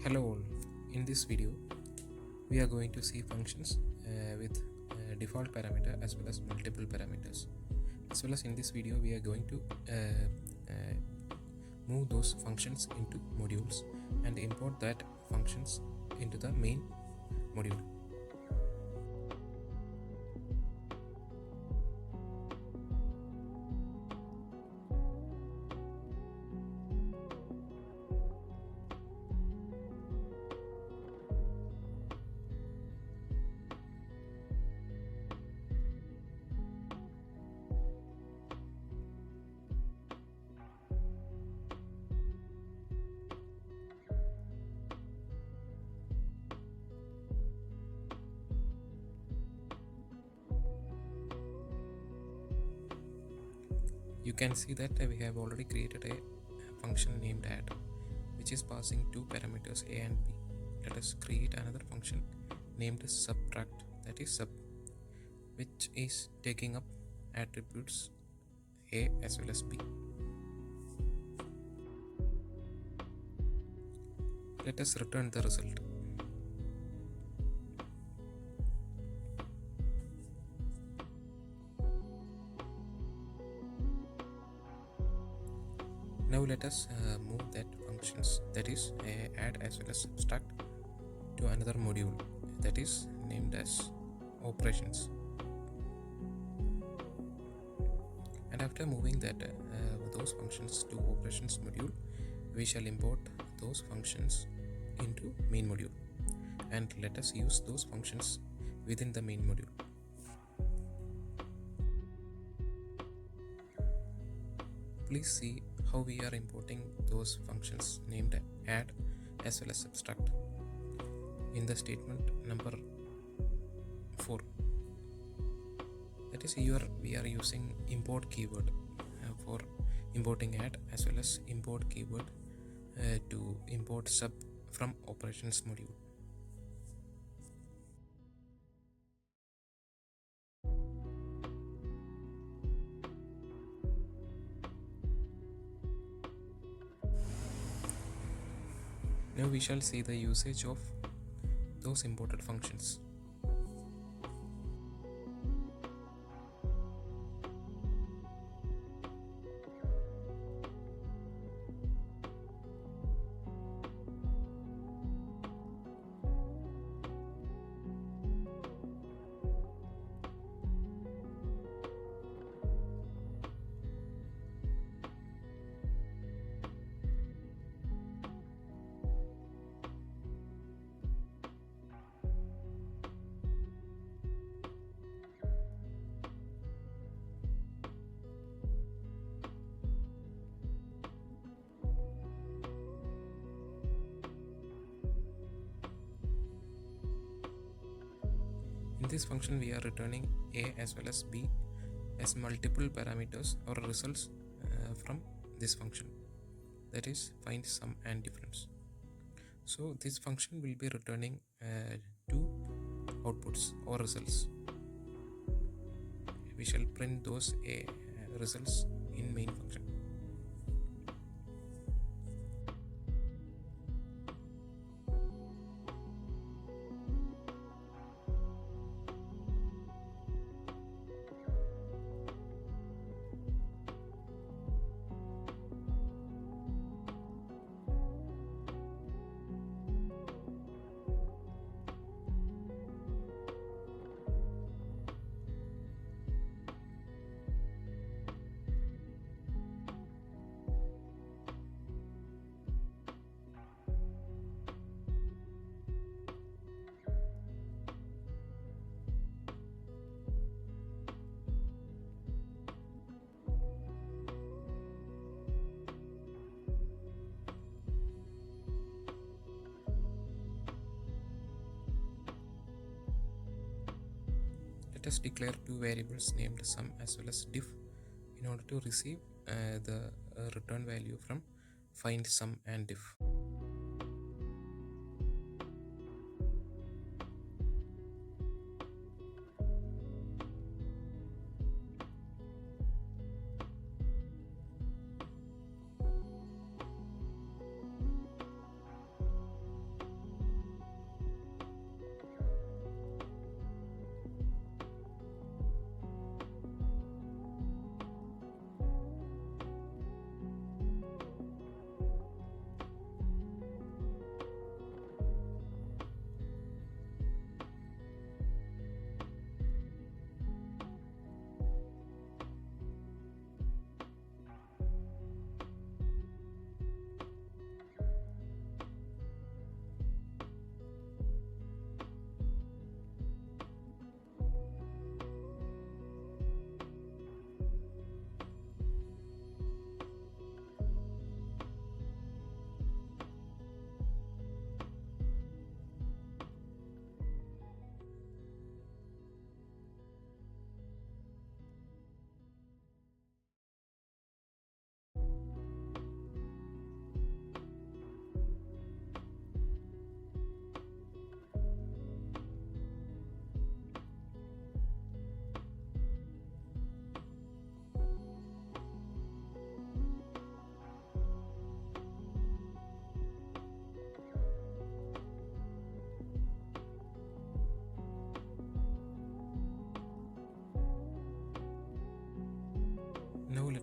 Hello all. In this video we are going to see functions with default parameter as well as multiple parameters. As well as in this video we are going to move those functions into modules and import that functions into the main module. You can see that we have already created a function named add, which is passing two parameters a and b. Let us create another function named subtract, that is sub, which is taking up attributes a as well as b. Let us return the result. Now let us move that functions, that is add as well as subtract, to another module that is named as operations. And after moving those functions to operations module, we shall import those functions into main module, and let us use those functions within the main module. Please see how we are importing those functions named add as well as subtract in the statement number 4. That is, here we are using import keyword for importing add as well as import keyword to import sub from operations module. Now we shall see the usage of those imported functions. In this function we are returning a as well as b as multiple parameters or results from this function, that is find sum and difference. So this function will be returning two outputs or results. We shall print those results in main function. Let us declare two variables named sum as well as diff in order to receive the return value from find sum and diff.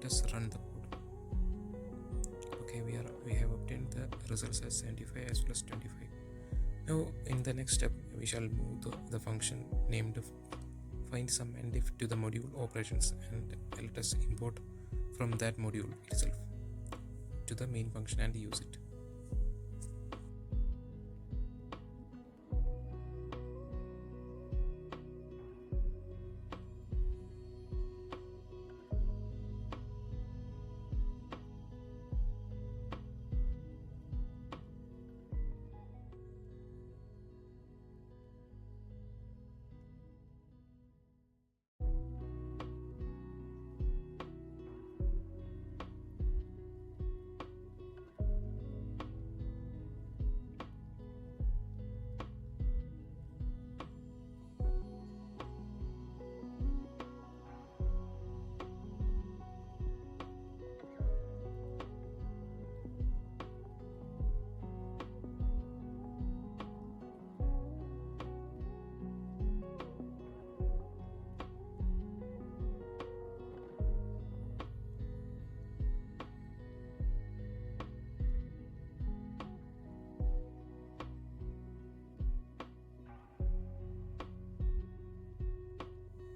let us run the code. Okay, we have obtained the results as 75 as well as 25. Now in the next step we shall move the function named find sum and diff to the module operations, and let us import from that module itself to the main function and use it.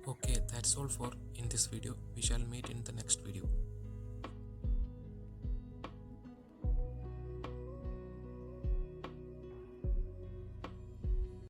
Okay, that's all for in this video. We shall meet in the next video.